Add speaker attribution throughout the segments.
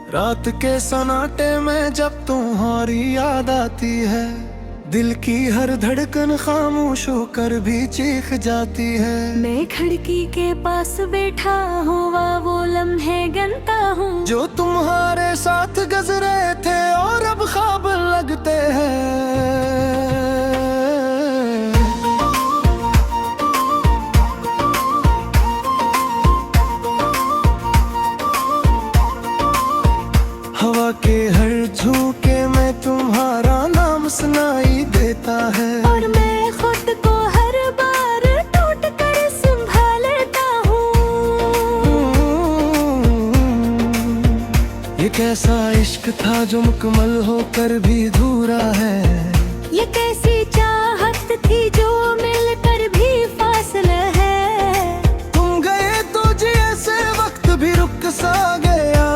Speaker 1: रात के सन्नाटे में जब तुम्हारी याद आती है, दिल की हर धड़कन खामोश होकर भी चीख जाती है।
Speaker 2: मैं खिड़की के पास बैठा हुआ वो लम्हे गिनता हूँ
Speaker 1: जो तुम्हारे साथ गुजरे थे और अब ख्वाब लगते हैं। हवा के हर झोंके में तुम्हारा नाम सुनाई देता है,
Speaker 2: और मैं खुद को हर बार टूट कर संभाल लेता हूँ।
Speaker 1: ये कैसा इश्क था जो मुकम्मल होकर भी अधूरा है।
Speaker 2: ये कैसी चाहत थी जो मिलकर भी फासला है।
Speaker 1: तुम गए तो जी ऐसे वक्त भी रुक सा गया।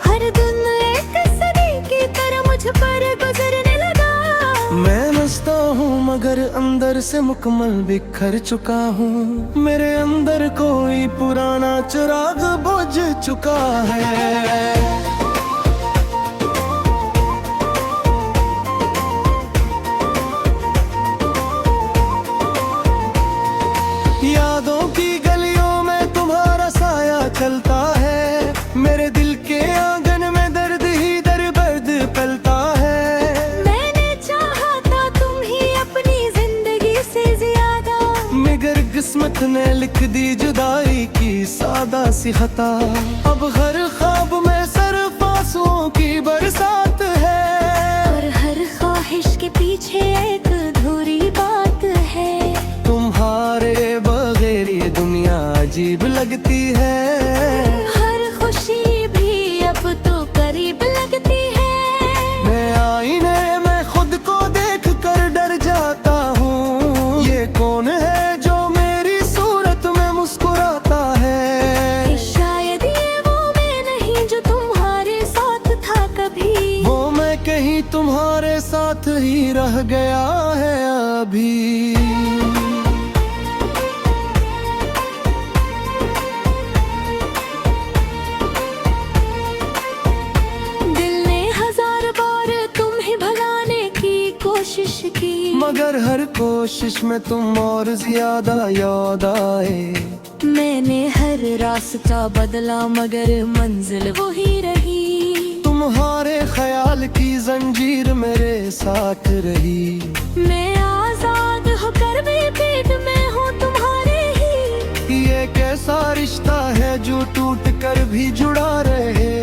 Speaker 2: हर दिन एक सदी की तरह मुझ पर गुजरने लगा।
Speaker 1: मैं मस्ता हूँ मगर अंदर से मुकम्मल बिखर चुका हूँ। मेरे अंदर कोई पुराना चिराग बुझ चुका है। यादों की गलियों में तुम्हारा साया चलता है। मेरे दिल के आंगन में दर्द ही दर्द फैलता है।
Speaker 2: मैंने चाहा था तुम ही अपनी जिंदगी से ज्यादा,
Speaker 1: मगर किस्मत ने लिख दी जुदाई की सादा सी खता। अब हर ख्वाब में सिर्फ आंसुओं की बरसात है,
Speaker 2: और हर ख्वाहिश के पीछे एक अधूरी बात है।
Speaker 1: तुम्हारे बगैर ये दुनिया अजीब लगती है।
Speaker 2: हर खुशी भी अब तो करीब लगती है।
Speaker 1: मैं आईने में खुद को देख कर डर जाता हूँ। ये कौन है जो मेरी सूरत में मुस्कुराता है।
Speaker 2: शायद ये वो मैं नहीं जो तुम्हारे साथ था कभी।
Speaker 1: वो मैं कहीं तुम्हारे साथ ही रह गया है अभी।
Speaker 2: कोशिश की,
Speaker 1: मगर हर कोशिश में तुम और ज्यादा याद आए।
Speaker 2: मैंने हर रास्ता बदला मगर मंजिल वही रही।
Speaker 1: तुम्हारे ख्याल की जंजीर मेरे साथ रही।
Speaker 2: मैं आजाद होकर भी पीठ में हूँ तुम्हारे ही।
Speaker 1: ये कैसा रिश्ता है जो टूट कर भी जुड़ा रहे।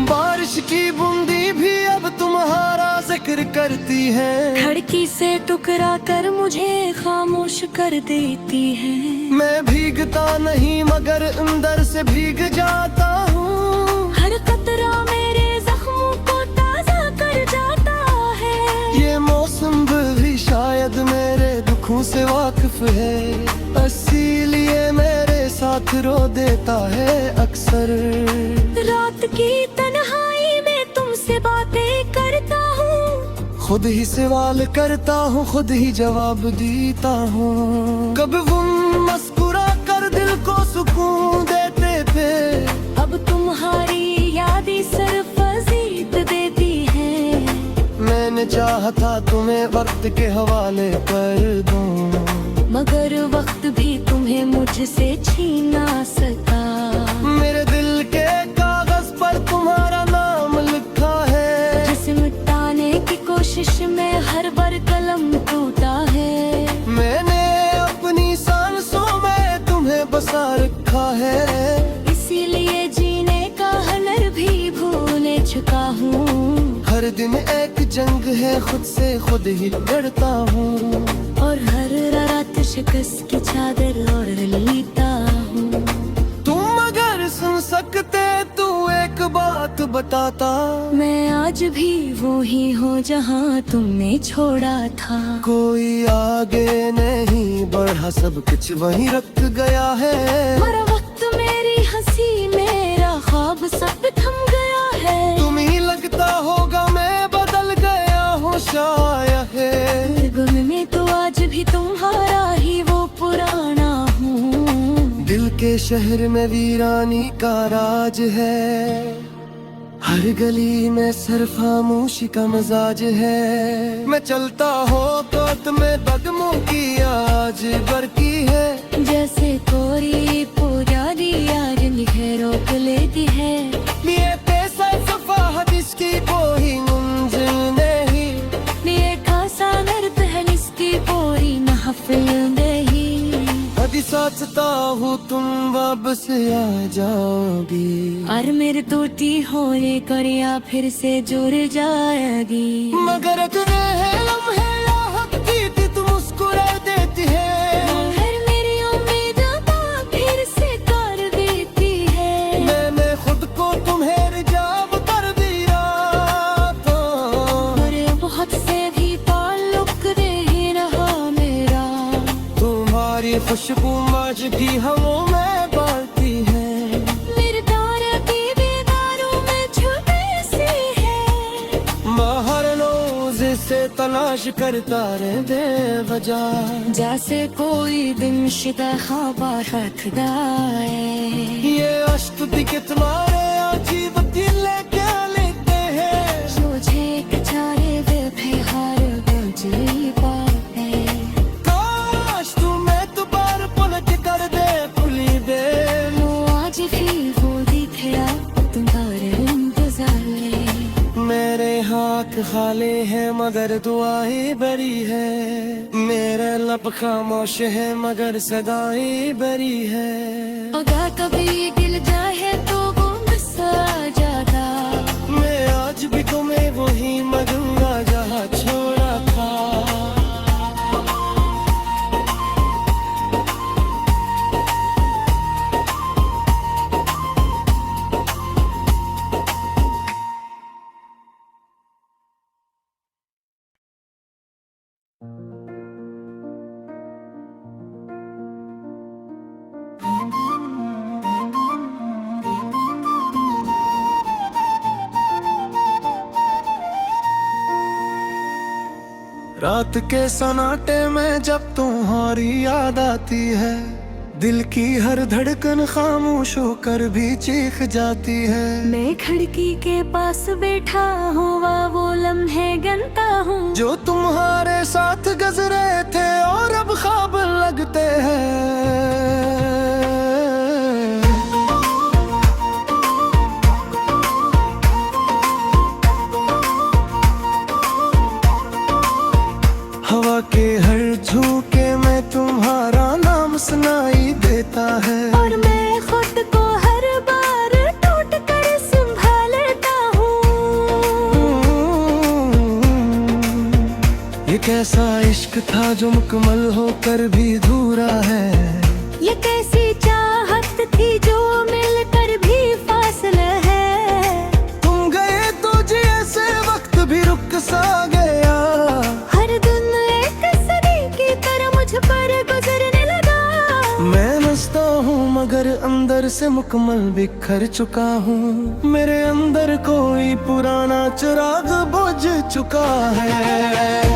Speaker 1: बारिश की बूंदी भी अब तुम्हारा जिक्र करती है।
Speaker 2: खिड़की से टुकरा कर मुझे खामोश कर देती है।
Speaker 1: मैं भीगता नहीं मगर अंदर से भीग जाता हूँ।
Speaker 2: हर कतरा मेरे जख्मों को ताजा कर जाता है।
Speaker 1: ये मौसम भी शायद मेरे दुखों से वाकिफ है, इसीलिए मेरे साथ रो देता है अक्सर।
Speaker 2: रात की तन्हाई में तुमसे बातें करता हूँ।
Speaker 1: खुद ही सवाल करता हूँ, खुद ही जवाब देता हूँ। कब वो मुस्कुरा कर दिल को सुकून देते थे,
Speaker 2: अब तुम्हारी यादें सिर्फ अजीब देती हैं।
Speaker 1: मैंने चाहा था तुम्हें वक्त के हवाले कर दूं,
Speaker 2: मगर वक्त भी तुम्हें मुझसे छीन ना सका।
Speaker 1: मेरे दिल के कागज पर तुम्हारा नाम लिखा है,
Speaker 2: जिसे मिटाने की कोशिश में हर बार कलम टूटा है।
Speaker 1: मैंने अपनी सांसों में तुम्हें बसा रखा है,
Speaker 2: इसीलिए जीने का हुनर भी भूल चुका हूँ।
Speaker 1: हर दिन एक जंग है, खुद से खुद ही लड़ता हूँ,
Speaker 2: और हर रात शिकस्त की चादर ओढ़ लेता हूँ।
Speaker 1: तुम अगर सुन सकते तू एक बात बताता।
Speaker 2: मैं आज भी वो ही हूँ जहाँ तुमने छोड़ा था।
Speaker 1: कोई आगे नहीं बढ़ा, सब कुछ वहीं रख गया है।
Speaker 2: मेरा वक्त, मेरी हंसी, मेरा ख्वाब सब थम गया है।
Speaker 1: तुम ही लगता होगा मैं बदल गया हूँ शायद है।
Speaker 2: गुम में तो आज भी तुम्हारा ही वो पुराना हूँ।
Speaker 1: के शहर में वीरानी का राज है, हर गली में सिर्फ खामोशी का मजाज है। मैं चलता हो तो तुम्हें कदमों की आज बरकी है,
Speaker 2: जैसे कोरी पुरानी यार लिखे रोक लेती है।
Speaker 1: ये पैसा सफा हदीस की कोई मंजिल नहीं,
Speaker 2: ये खासा नर्त है इसकी कोई महफिल नहीं।
Speaker 1: यदि सोचता हूँ तुम वापस आ जाओगी,
Speaker 2: और मेरे टूटी हो ये करिया फिर से जुड़ जाएगी।
Speaker 1: मगर अगर है लम्हे राहत की तुम मुस्कुरा देती है,
Speaker 2: हर मेरी उम्मीद फिर से कर देती है।
Speaker 1: मैंने खुद को तुम्हें रिजाव कर दिया तो,
Speaker 2: और बहुत से भी ताल्लुक नहीं रहा मेरा।
Speaker 1: तुम्हारी खुशबू आज भी हवों में बालती है,
Speaker 2: मेरे तार की दीवारों में छुपी सी है।
Speaker 1: मैं हर रोज से तलाश करता रहे बेवजह,
Speaker 2: जैसे कोई दिन शिदा ख्वाबा रखदा है।
Speaker 1: ये अश्क भी तुम्हारे अजीब दिल क्या लेते हैं,
Speaker 2: मुझे कचारे वे फिहार बजी बात है।
Speaker 1: काश तुम्हें दोबारा पलट कर दे खुली बे,
Speaker 2: वो आज भी वो दिखरा तुम्हारे इंतजार में।
Speaker 1: मेरे हाथ खाली है मगर दुआएं बरी है, मेरे लब खामोश है मगर सदाएं बरी है।
Speaker 2: अगर कभी दिल जाए तो वो गुस्सा जाता,
Speaker 1: मैं आज भी तुम्हें वही मरूंगा जहाँ छोड़ा था। रात के सन्नाटे में जब तुम्हारी याद आती है, दिल की हर धड़कन खामोश होकर भी चीख जाती है।
Speaker 2: मैं खिड़की के पास बैठा हुआ वो लम्हे गिनता हूँ,
Speaker 1: जो तुम्हारे साथ गुजरे थे और अब ख्वाब लगते हैं। हवा के हर झोंके में तुम्हारा नाम सुनाई देता है,
Speaker 2: और मैं खुद को हर बार टूट कर संभाल लेता हूँ।
Speaker 1: ये कैसा इश्क था जो मुकम्मल होकर भी अधूरा है,
Speaker 2: ये कैसी चाहत थी जो मिलकर भी फासला है।
Speaker 1: तुम गए तो जैसे वक्त भी रुक सा गया,
Speaker 2: हर दिन एक सदी की तरह मुझ पर गुजरने लगा।
Speaker 1: मैं मस्ता हूँ मगर अंदर से मुकम्मल बिखर चुका हूँ, मेरे अंदर कोई पुराना चिराग बुझ चुका है।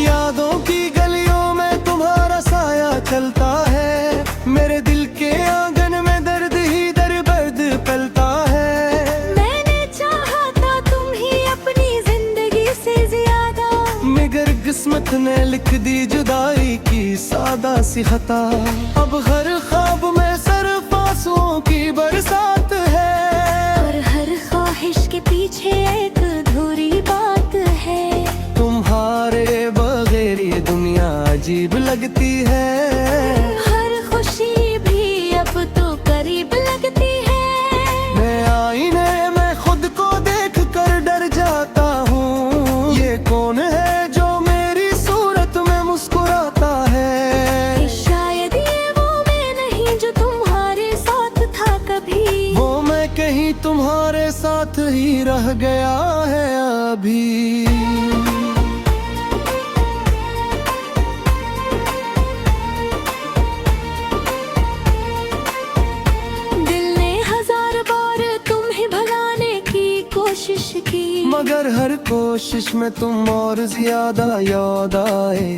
Speaker 1: यादों की गलियों में तुम्हारा साया चलता है, मेरे दिल के आंगन में दर्द ही दर्द पलता है।
Speaker 2: मैंने चाहा था तुम ही अपनी जिंदगी से ज्यादा,
Speaker 1: मगर किस्मत ने लिख दी जुदाई की सादा सी खता। अब हर ख्वाब में सिर्फ आंसुओं की बरसात है,
Speaker 2: और हर ख्वाहिश के पीछे एक अधूरी बात है।
Speaker 1: तुम्हारे बगैर ये दुनिया अजीब लगती है,
Speaker 2: हर खुशी भी अब तो करीब लगती है।
Speaker 1: मैं आईने में खुद को देख कर डर जाता हूँ, ये कौन है जो मेरी सूरत में मुस्कुराता है।
Speaker 2: शायद ये वो मैं नहीं जो तुम्हारे साथ था कभी,
Speaker 1: वो मैं कहीं तुम्हारे साथ ही रह गया है अभी।
Speaker 2: कोशिश की,
Speaker 1: मगर हर कोशिश में तुम और ज्यादा याद आए।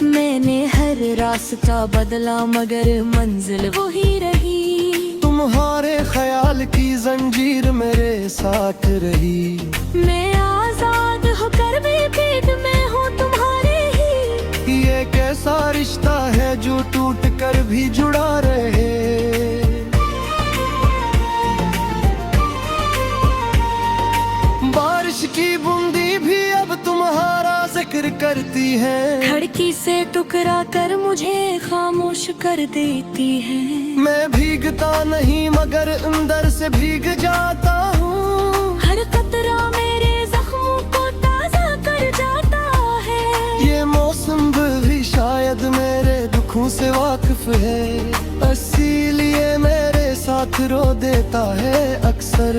Speaker 2: मैंने हर रास्ता बदला मगर मंजिल वही रही।
Speaker 1: तुम्हारे ख्याल की जंजीर मेरे साथ रही।
Speaker 2: मैं आजाद होकर भी कैद में हूँ तुम्हारे ही।
Speaker 1: ये कैसा रिश्ता है जो टूट कर भी जुड़ा रहे। बारिश की बूंदी भी अब तुम्हारा जिक्र करती है।
Speaker 2: खिड़की से टुकरा कर मुझे खामोश कर देती है।
Speaker 1: मैं भीगता नहीं मगर अंदर से भीग जाता हूँ।
Speaker 2: हर कतरा मेरे जख्मों को ताजा कर जाता है।
Speaker 1: ये मौसम भी शायद मेरे दुखों से वाकिफ है, इसीलिए मेरे साथ रो देता है अक्सर।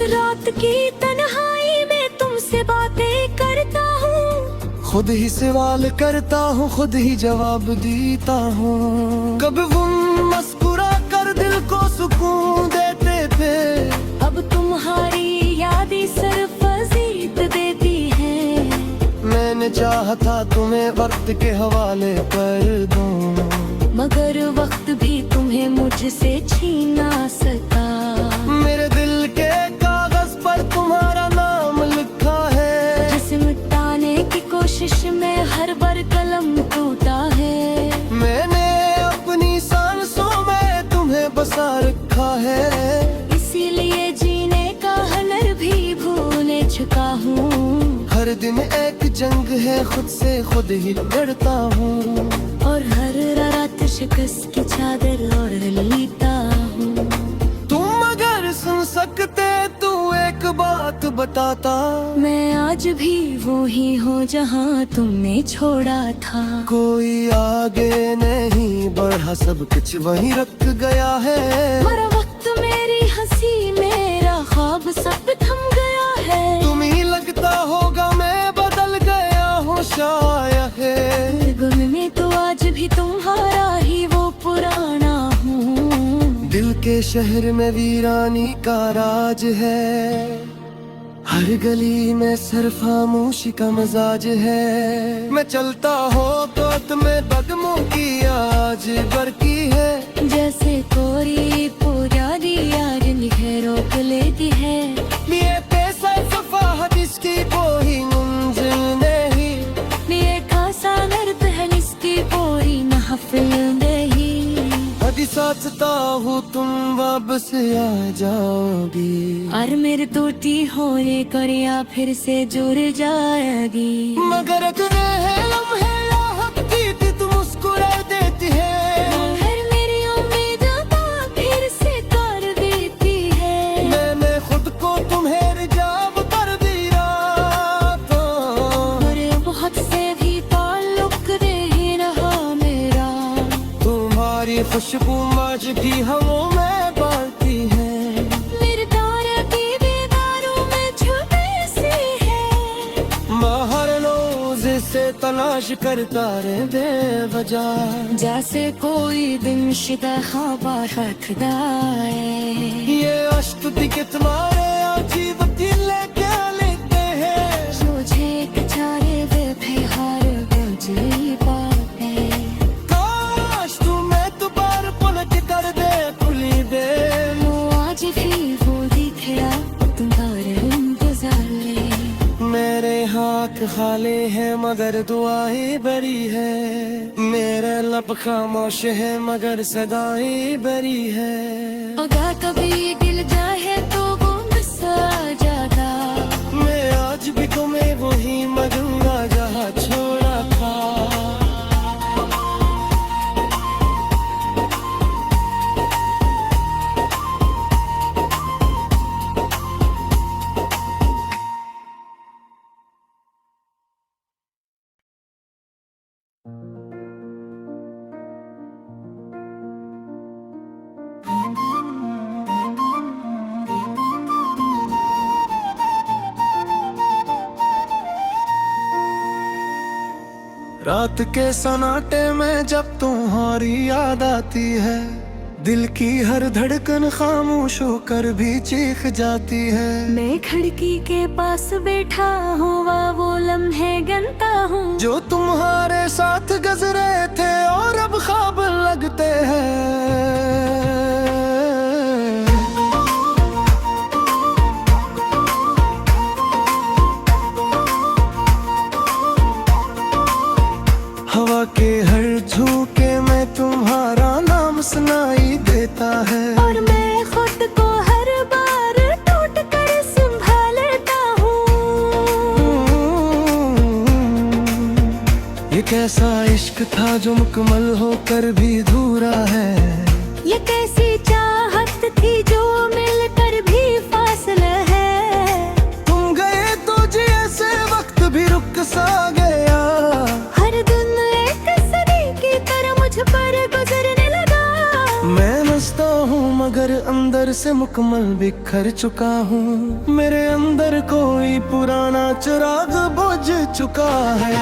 Speaker 2: रात की तन्हाई में तुमसे बातें करता हूँ।
Speaker 1: खुद ही सवाल करता हूँ, खुद ही जवाब देता हूँ। कब वो मुस्कुरा कर दिल को सुकून देते थे,
Speaker 2: अब तुम्हारी यादें सिर्फ अजीब देती है।
Speaker 1: मैंने चाहा था तुम्हें वक्त के हवाले कर दूं,
Speaker 2: मगर वक्त भी तुम्हें मुझसे छीन ना सका।
Speaker 1: मेरे दिल के कागज पर तुम्हारा नाम लिखा है।
Speaker 2: जिसे मिटाने की कोशिश में हर बार कलम टूटा है।
Speaker 1: मैंने अपनी सांसों में तुम्हें बसा रखा है,
Speaker 2: इसीलिए जीने का हुनर भी भूल चुका हूँ।
Speaker 1: हर दिन एक जंग है, खुद से खुद ही लड़ता हूँ।
Speaker 2: और हर रात शिकस्त की चादर और लेता हूँ।
Speaker 1: तुम अगर सुन सकते तो एक बात बताता,
Speaker 2: मैं आज भी वो ही हूँ जहाँ तुमने छोड़ा था।
Speaker 1: कोई आगे नहीं बढ़ा, सब कुछ वहीं रख गया है।
Speaker 2: हर वक्त मेरी हंसी मेरा ख्वाब सब थम गया है।
Speaker 1: तुम्हें लगता होगा मैं बदल गया हूँ शायद है।
Speaker 2: गुम में तो आज भी तुम्हारा ही वो पुराना हूँ।
Speaker 1: दिल के शहर में वीरानी का राज है, हर गली में सिर्फ खामोशी का मजाज है। मैं चलता हो तो तुम्हें कदमों की आज बरकी है।
Speaker 2: जैसे कोई पुरानी यार निखे रोक लेती है।
Speaker 1: ये पैसा सफाहत इसकी कोई मंजिल नहीं,
Speaker 2: ये खासा नर्द है इसकी कोई महफिल नहीं।
Speaker 1: अभी सोचता हूँ तुम वापस आ जाओगी,
Speaker 2: और मेरे टूटी होने करिया फिर से जुड़ जाएगी।
Speaker 1: मगर अगर है लम्हे राहत की तुम मुस्कुरा देती है।
Speaker 2: फिर मेरी उम्मीद बात फिर से कर देती है।
Speaker 1: मैंने खुद को तुम्हें रिजाव कर दिया था,
Speaker 2: और बहुत से भी ताल्लुक नहीं रहा मेरा।
Speaker 1: तुम्हारी खुशबू आज भी हवों में बांटती है।
Speaker 2: मेरे तारे की दीवारों में छुपी सी है।
Speaker 1: बाहर रोज से तलाश करता रे बेवजह,
Speaker 2: जैसे कोई दिन शिदा खबर रखता है।
Speaker 1: ये अश्क दिखे तुम्हारे अजीब दिल क्या लेते हैं।
Speaker 2: मुझे कचारे वे फिर बजी बात है।
Speaker 1: काश तुम्हें दोबारा पलट कर दे खुली दे।
Speaker 2: वो आज भी वो दिखरा तुम्हारे इंतजार में।
Speaker 1: मेरे हाथ खाली है मगर दुआएं बड़ी है। मेरे लब खामोश है मगर सदाएं बड़ी है।
Speaker 2: अगर कभी दिल जाए तो वो गुस्सा जाता।
Speaker 1: मैं आज भी तुम्हें वही मरूंगा जहाँ छोड़ा था। रात के सन्नाटे में जब तुम्हारी याद आती है, दिल की हर धड़कन खामोश होकर भी चीख जाती है।
Speaker 2: मैं खिड़की के पास बैठा हुआ वो लम्हे गिनता हूँ,
Speaker 1: जो तुम्हारे साथ गुजरे थे और अब ख्वाब लगते हैं। हवा के हर झोंके में तुम्हारा नाम सुनाई देता है,
Speaker 2: और मैं खुद को हर बार टूट कर संभाल लेता हूँ।
Speaker 1: ये कैसा इश्क था जो मुकम्मल होकर भी अधूरा है।
Speaker 2: ये कैसी चाहत थी जो मिलकर भी फासला है।
Speaker 1: तुम गए तो जैसे वक्त भी रुक सा गया,
Speaker 2: हर दिन एक सदी की तरह मुझ पर गुजरने लगा।
Speaker 1: मैं मस्ता हूँ मगर अंदर से मुकम्मल बिखर चुका हूँ। मेरे अंदर कोई पुराना चिराग बुझ चुका है।